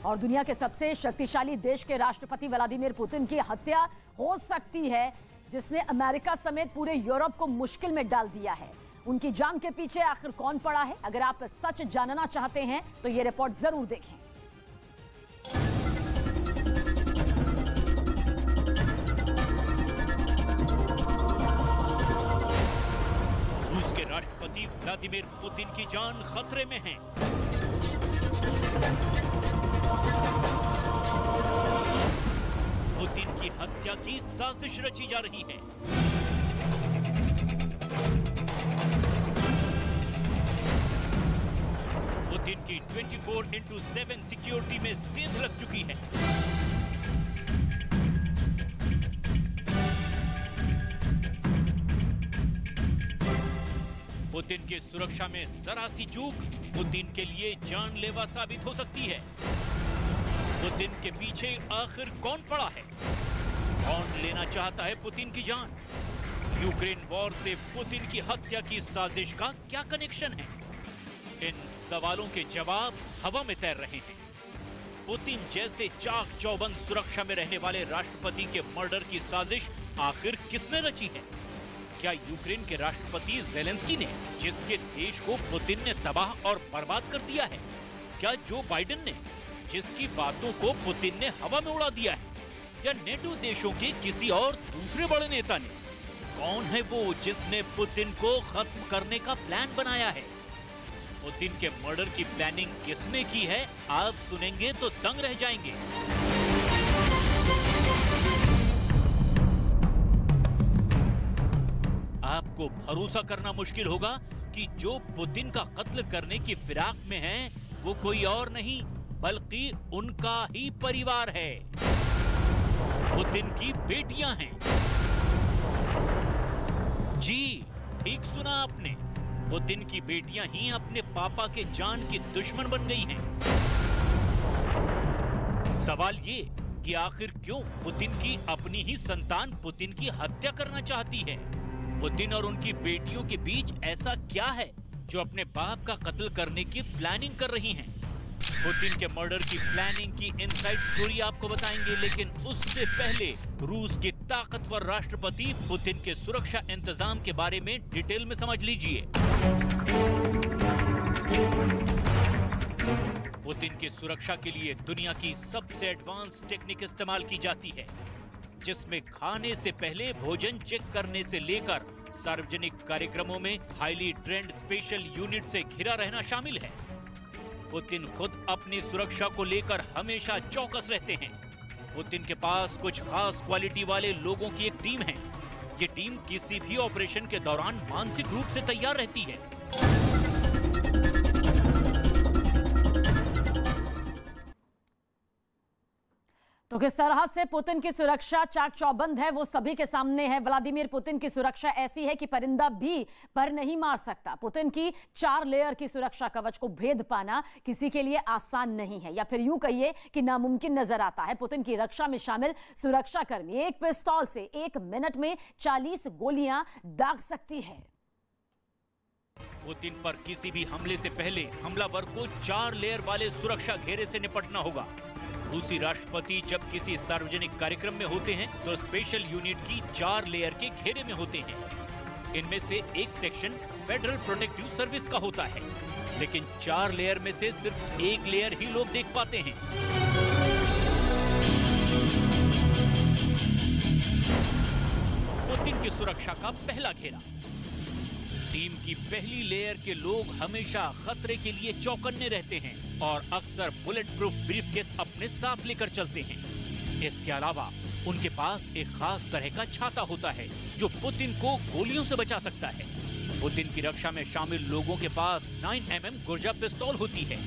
और दुनिया के सबसे शक्तिशाली देश के राष्ट्रपति व्लादिमीर पुतिन की हत्या हो सकती है, जिसने अमेरिका समेत पूरे यूरोप को मुश्किल में डाल दिया है। उनकी जान के पीछे आखिर कौन पड़ा है? अगर आप सच जानना चाहते हैं तो ये रिपोर्ट जरूर देखें। रूस के राष्ट्रपति व्लादिमीर पुतिन की जान खतरे में है। पुतिन की हत्या की साजिश रची जा रही है। पुतिन की 24/7 सिक्योरिटी में सेंध लग चुकी है। पुतिन की सुरक्षा में जरा सी चूक पुतिन के लिए जानलेवा साबित हो सकती है। पुतिन के पीछे आखिर कौन पड़ा है? कौन लेना चाहता है पुतिन की जान? यूक्रेन वॉर से पुतिन की हत्या की साजिश का क्या कनेक्शन है? इन सवालों के जवाब हवा में तैर रहे हैं। पुतिन जैसे चाक चौबंद सुरक्षा में रहने वाले राष्ट्रपति के मर्डर की साजिश आखिर किसने रची है? क्या यूक्रेन के राष्ट्रपति ज़ेलेंस्की ने, जिसके देश को पुतिन ने तबाह और बर्बाद कर दिया है? क्या जो बाइडेन ने, जिसकी बातों को पुतिन ने हवा में उड़ा दिया है? या नेटो देशों के किसी और दूसरे बड़े नेता ने? कौन है वो जिसने पुतिन को खत्म करने का प्लान बनाया है? पुतिन के मर्डर की प्लानिंग किसने की है? आप सुनेंगे तो दंग रह जाएंगे। आपको भरोसा करना मुश्किल होगा कि जो पुतिन का कत्ल करने की फिराक में है वो कोई और नहीं बल्कि उनका ही परिवार है। पुतिन की बेटियां हैं। जी ठीक सुना आपने, पुतिन की बेटियां ही अपने पापा के जान की दुश्मन बन गई हैं। सवाल ये कि आखिर क्यों पुतिन की अपनी ही संतान पुतिन की हत्या करना चाहती है? पुतिन और उनकी बेटियों के बीच ऐसा क्या है जो अपने बाप का कत्ल करने की प्लानिंग कर रही हैं? पुतिन के मर्डर की प्लानिंग की इनसाइड स्टोरी आपको बताएंगे, लेकिन उससे पहले रूस के ताकतवर राष्ट्रपति पुतिन के सुरक्षा इंतजाम के बारे में डिटेल में समझ लीजिए। पुतिन की सुरक्षा के लिए दुनिया की सबसे एडवांस टेक्निक इस्तेमाल की जाती है, जिसमें खाने से पहले भोजन चेक करने से लेकर सार्वजनिक कार्यक्रमों में हाईली ट्रेंड स्पेशल यूनिट से घिरा रहना शामिल है। पुतिन खुद अपनी सुरक्षा को लेकर हमेशा चौकस रहते हैं। पुतिन के पास कुछ खास क्वालिटी वाले लोगों की एक टीम है। ये टीम किसी भी ऑपरेशन के दौरान मानसिक रूप से तैयार रहती है। तो किस तरह से पुतिन की सुरक्षा चाक चौबंद है वो सभी के सामने है। व्लादिमीर पुतिन की सुरक्षा ऐसी है कि परिंदा भी पर नहीं मार सकता। पुतिन की 4 लेयर की सुरक्षा कवच को भेद पाना किसी के लिए आसान नहीं है, या फिर यूं कहिए कि नामुमकिन नजर आता है। पुतिन की रक्षा में शामिल सुरक्षा कर्मी एक पिस्तौल से 1 मिनट में 40 गोलियां दाग सकती है। पुतिन पर किसी भी हमले से पहले हमलावर को 4 लेयर वाले सुरक्षा घेरे से निपटना होगा। रूसी राष्ट्रपति जब किसी सार्वजनिक कार्यक्रम में होते हैं तो स्पेशल यूनिट की 4 लेयर के घेरे में होते हैं। इनमें से एक सेक्शन फेडरल प्रोटेक्टिव सर्विस का होता है, लेकिन 4 लेयर में से सिर्फ 1 लेयर ही लोग देख पाते हैं। पुतिन की सुरक्षा का पहला घेरा। टीम की पहली लेयर के लोग हमेशा खतरे के लिए चौकन्ने रहते हैं और अक्सर बुलेट प्रूफ ब्रीफकेस अपने साथ लेकर चलते हैं। इसके अलावा उनके पास एक खास तरह का छाता होता है जो पुतिन को गोलियों से बचा सकता है। पुतिन की रक्षा में शामिल लोगों के पास 9mm गुर्जा पिस्तौल होती है।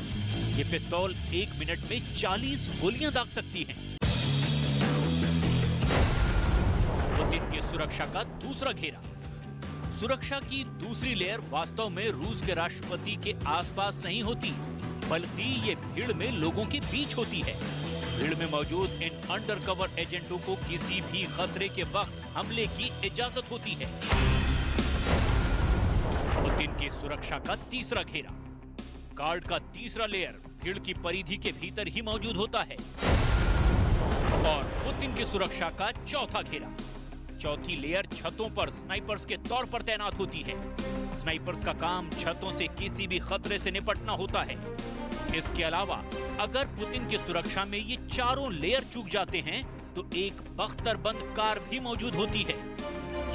ये पिस्तौल 1 मिनट में 40 गोलियां दाग सकती है। पुतिन की सुरक्षा का दूसरा घेरा। सुरक्षा की दूसरी लेयर वास्तव में रूस के राष्ट्रपति के आसपास नहीं होती, बल्कि ये भीड़ में लोगों के बीच होती है। भीड़ में मौजूद इन अंडरकवर एजेंटों को किसी भी खतरे के वक्त हमले की इजाजत होती है। पुतिन की सुरक्षा का तीसरा घेरा। गार्ड का तीसरा लेयर भीड़ की परिधि के भीतर ही मौजूद होता है। और पुतिन की सुरक्षा का चौथा घेरा, चौथी लेयर छतों पर स्नाइपर्स के तौर पर तैनात होती है। स्नाइपर्स का काम छतों से किसी भी खतरे से निपटना होता है। इसके अलावा अगर पुतिन की सुरक्षा में ये चारों लेयर चूक जाते हैं तो एक बख्तरबंद कार भी मौजूद होती है।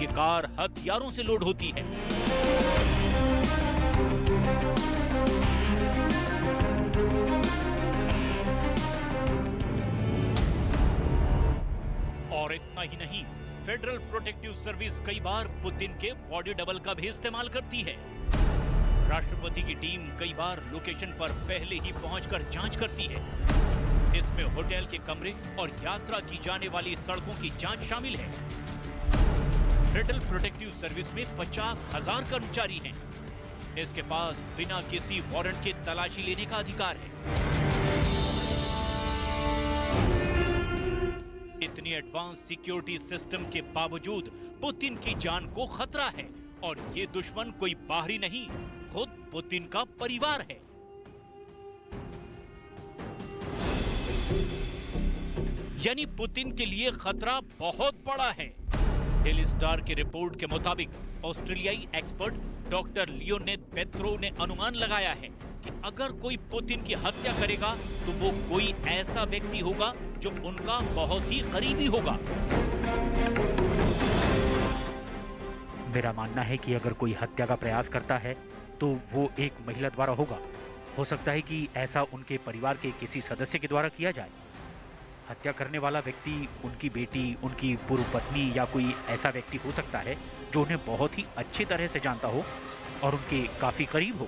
ये कार हथियारों से लोड होती है। और इतना ही नहीं, फेडरल प्रोटेक्टिव सर्विस कई बार पुतिन के बॉडी डबल का भी इस्तेमाल करती है। राष्ट्रपति की टीम कई बार लोकेशन पर पहले ही पहुंचकर जांच करती है। इसमें होटल के कमरे और यात्रा की जाने वाली सड़कों की जांच शामिल है। फेडरल प्रोटेक्टिव सर्विस में 50,000 कर्मचारी हैं। इसके पास बिना किसी वारंट के तलाशी लेने का अधिकार है। इतनी एडवांस सिक्योरिटी सिस्टम के बावजूद पुतिन की जान को खतरा है और ये दुश्मन कोई बाहरी नहीं, खुद पुतिन का परिवार है। यानी पुतिन के लिए खतरा बहुत बड़ा है। डेली स्टार की रिपोर्ट के मुताबिक ऑस्ट्रेलियाई एक्सपर्ट डॉक्टर लियोनेद पेत्रो ने अनुमान लगाया है कि अगर कोई पुतिन की हत्या करेगा तो वो कोई ऐसा व्यक्ति होगा जो उनका बहुत ही करीबी होगा। मेरा मानना है कि अगर कोई हत्या का प्रयास करता है तो वो एक महिला द्वारा होगा। हो सकता है कि ऐसा उनके परिवार के किसी सदस्य के द्वारा किया जाए। हत्या करने वाला व्यक्ति उनकी बेटी, उनकी पूर्व पत्नी या कोई ऐसा व्यक्ति हो सकता है जो उन्हें बहुत ही अच्छी तरह से जानता हो और उनके काफी करीब हो।